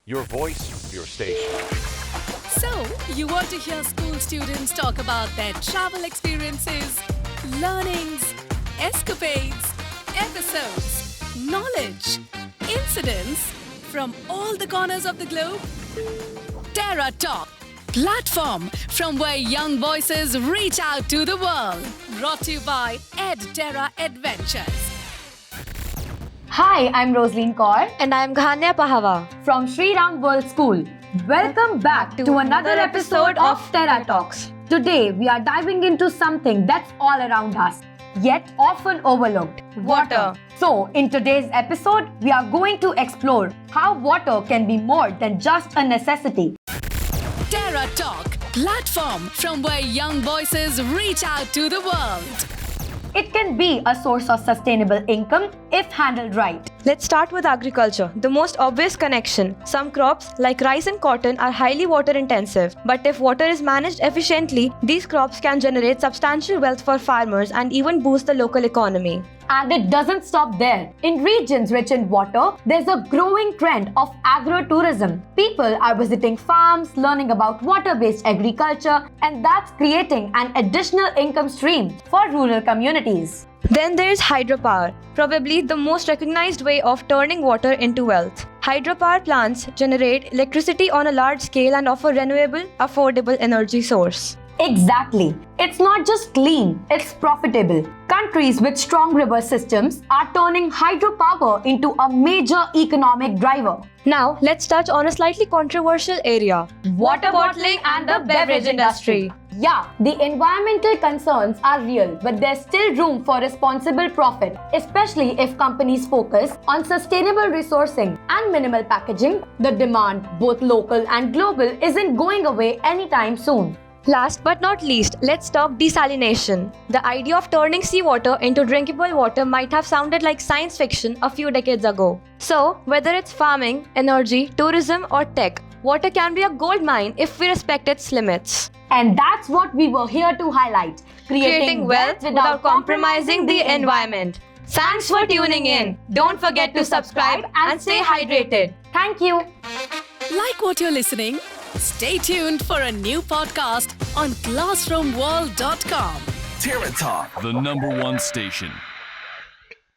Your voice, your station. So, you want to hear school students talk about their travel experiences, learnings, escapades, episodes, knowledge, incidents from all the corners of the globe? Terra Talk, platform from where young voices reach out to the world. Brought to you by EdTerra Adventures. Hi, I'm Rosaline Kaur And I'm Ghania Pahava. from Sri Ram World School. Welcome back to another episode of Terra Talks. Today, we are diving into something that's all around us, yet often overlooked. Water. So, in today's episode, we are going to explore how water can be more than just a necessity. Terra Talk, platform from where young voices reach out to the world. It can be a source of sustainable income if handled right. Let's start with agriculture, the most obvious connection. Some crops, like rice and cotton, are highly water intensive. But if water is managed efficiently, these crops can generate substantial wealth for farmers and even boost the local economy. And it doesn't stop there. In regions rich in water, there's a growing trend of agro-tourism. People are visiting farms, learning about water-based agriculture, and that's creating an additional income stream for rural communities. Then there's hydropower, probably the most recognized way of turning water into wealth. Hydropower plants generate electricity on a large scale and offer renewable, affordable energy source. Exactly. It's not just clean, it's profitable. Countries with strong river systems are turning hydropower into a major economic driver. Now, let's touch on a slightly controversial area: water bottling and the beverage industry. Yeah, the environmental concerns are real, but there's still room for responsible profit, especially if companies focus on sustainable resourcing and minimal packaging. The demand, both local and global, isn't going away anytime soon. Last but not least, let's talk desalination. The idea of turning seawater into drinkable water might have sounded like science fiction a few decades ago. So, whether it's farming, energy, tourism, or tech, water can be a gold mine if we respect its limits. And that's what we were here to highlight. Creating wealth without compromising the environment. Thanks for tuning in. Don't forget to subscribe and stay hydrated. Thank you. Like what you're listening? Stay tuned for a new podcast on classroomworld.com. Terra Talk, the #1 station.